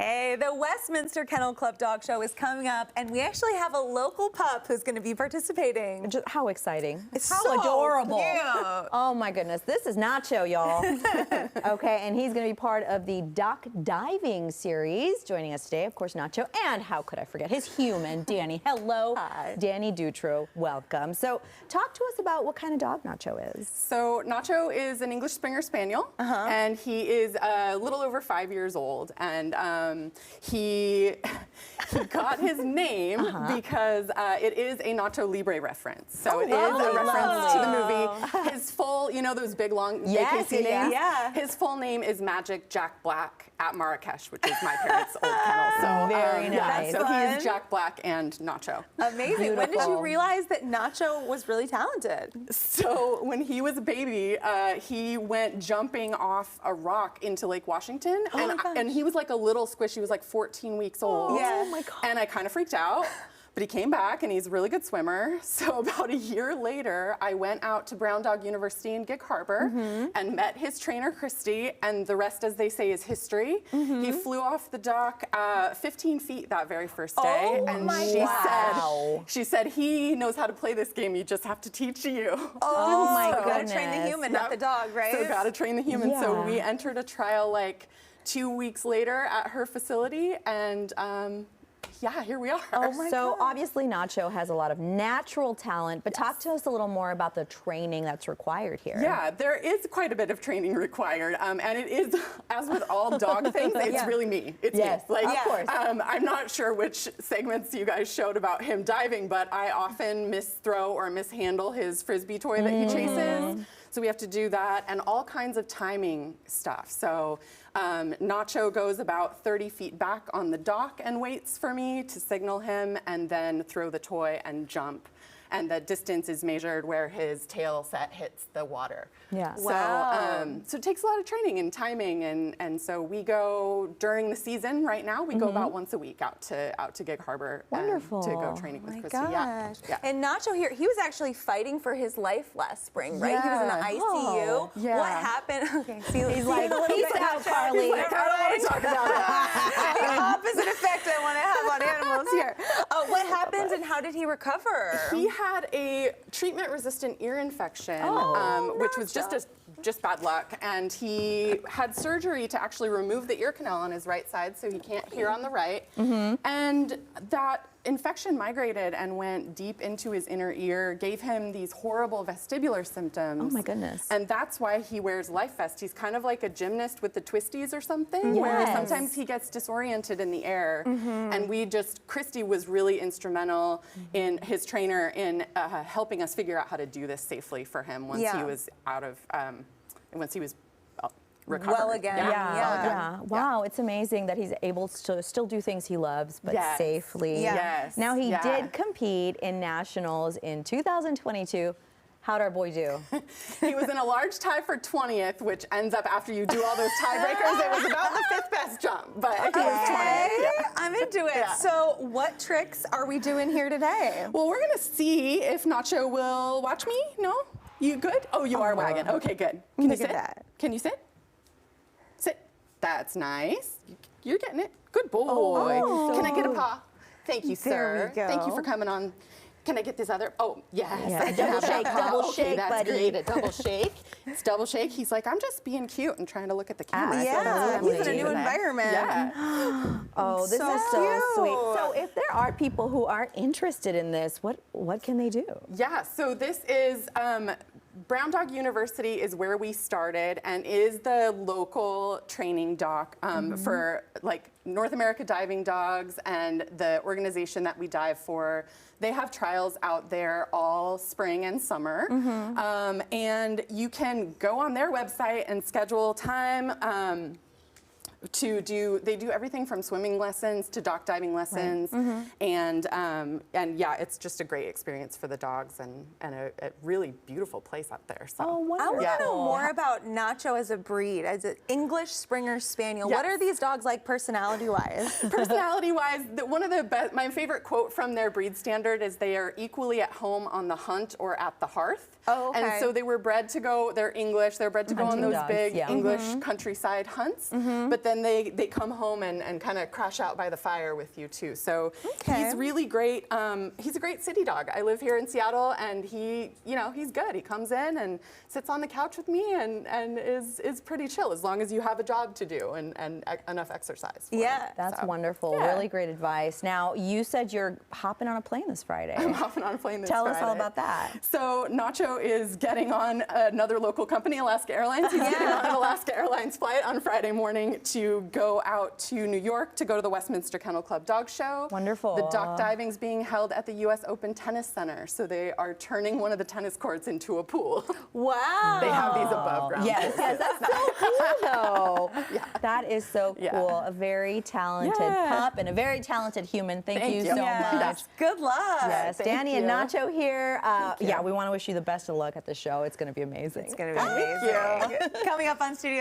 Hey, the Westminster Kennel Club Dog Show is coming up, and we actually have a local pup who's going to be participating. Just, how exciting. It's how so adorable. Cute. Oh my goodness. This is Nacho, y'all. Okay, and he's going to be part of the Dock Diving series. Joining us today, of course, Nacho. And how could I forget his human, Dani. Hello. Hi. Dani Dutro, welcome. So talk to us about what kind of dog Nacho is. So Nacho is an English Springer Spaniel, and he is a little over 5 years old. And he got his name because it is a Nacho Libre reference. So it is a reference to the movie. His full, you know, those big long vacation names? Yeah. His full name is Magic Jack Black at Marrakesh, which is my parents' old kennel. So Very nice. So he is Jack Black and Nacho. Amazing. Beautiful. When did you realize that Nacho was really talented? So when he was a baby, he went jumping off a rock into Lake Washington, and he was like a little squish. He was like 14 weeks old. Yeah. Oh my God. And I kind of freaked out. But he came back, and he's a really good swimmer. So about a year later, I went out to Brown Dog University in Gig Harbor and met his trainer, Christy, and the rest, as they say, is history. He flew off the dock 15 feet that very first day. And she said, he knows how to play this game. You just have to teach you. Oh my So goodness. gotta train the human, not the dog, right? So gotta train the human. So Yeah. we entered a trial like 2 weeks later at her facility, and yeah, here we are. Oh my So God. obviously Nacho has a lot of natural talent, but talk to us a little more about the training that's required here. Yeah, there is quite a bit of training required, and it is, as with all dog things, it's really me. It's me. Like, of course. I'm not sure which segments you guys showed about him diving, but I often misthrow or mishandle his Frisbee toy that he chases. So we have to do that, and all kinds of timing stuff. So Nacho goes about 30 feet back on the dock and waits for me to signal him, and then throw the toy and jump. And the distance is measured where his tail set hits the water. Yeah. So, Wow. so it takes a lot of training and timing, and so we go during the season. Right now, we go about once a week out to Gig Harbor. Wonderful. To go training with My Christy. gosh. Yeah. And Nacho here, he was actually fighting for his life last spring, right? He was in the ICU. Yeah. What happened? Okay, see, He's like, peace out, Carly. He's like, I don't want to talk about it. the opposite effect I want to have on animals here. What happened and how did he recover? He had a treatment-resistant ear infection, which was just bad luck, and he had surgery to actually remove the ear canal on his right side, so he can't hear on the right. And that infection migrated and went deep into his inner ear, gave him these horrible vestibular symptoms. Oh my goodness. And that's why he wears life vest. He's kind of like a gymnast with the twisties or something, where sometimes he gets disoriented in the air. And Christy was really instrumental in his trainer in helping us figure out how to do this safely for him once he was out of, once he was recovered. Well again. Yeah. Wow, it's amazing that he's able to still do things he loves, but safely. Yes. Now, he did compete in nationals in 2022. How'd our boy do? He was in a large tie for 20th, which ends up after you do all those tiebreakers. It was about the 5th best jump, but he was 20th. Yeah. I'm into it. So what tricks are we doing here today? Well, we're going to see if Nacho will watch me. No? You good? Oh, you are wagging. Okay, good. Can you Look sit? at that. Can you sit? Sit. That's nice. You're getting it. Good boy. Oh, Can I get a paw? Thank you, There sir. we go. Thank you for coming on. Can I get this other? Oh, yes. Yeah, I can have that paw. double Okay, shake, that's buddy. great. A double shake. It's double shake. He's like, I'm just being cute and trying to look at the camera. Yeah, he's in a Absolutely. new environment. Yeah. Oh, this So is so cute. sweet. So if there are people who are interested in this, what can they do? Yeah, so this is Brown Dog University is where we started and is the local training dock for like North America diving dogs, and the organization that we dive for. They have trials out there all spring and summer, and you can go on their website and schedule time. They do everything from swimming lessons to dock diving lessons, and yeah, it's just a great experience for the dogs and a really beautiful place out there. So. Oh, I wonderful. want to know more about Nacho as a breed, as an English Springer Spaniel. Yes. What are these dogs like personality-wise? Personality-wise, one of the best, my favorite quote from their breed standard is they are equally at home on the hunt or at the hearth. Oh, okay. And so they were bred to go, they're English, they're bred to go on Hunting those dogs, big yeah. English countryside hunts. But then they come home and kind of crash out by the fire with you too. So Okay. he's really great. He's a great city dog. I live here in Seattle, and he's good. He comes in and sits on the couch with me and is pretty chill as long as you have a job to do and enough exercise. for him. Yeah. That's So, wonderful. yeah. Really great advice. Now, you said you're hopping on a plane this Friday. I'm hopping on a plane this Tell us all Friday. about that. So Nacho is getting on another local company, Alaska Airlines. He's getting on an Alaska Airlines flight on Friday morning to go out to New York to go to the Westminster Kennel Club Dog Show. Wonderful. The dock diving's being held at the U.S. Open Tennis Center, so they are turning one of the tennis courts into a pool. Wow. They have these above ground. Yes, yes, that's so cool though. Yeah. That is so Yeah. cool. A very talented Yeah. pup and a very talented human. Thank Thank you you. so Yes. much. Good luck. Yes, Thank Dani and you. Nacho here. you. Yeah, we want to wish you the best of luck at the show. It's going to be amazing. It's going to be amazing. Coming up on Studio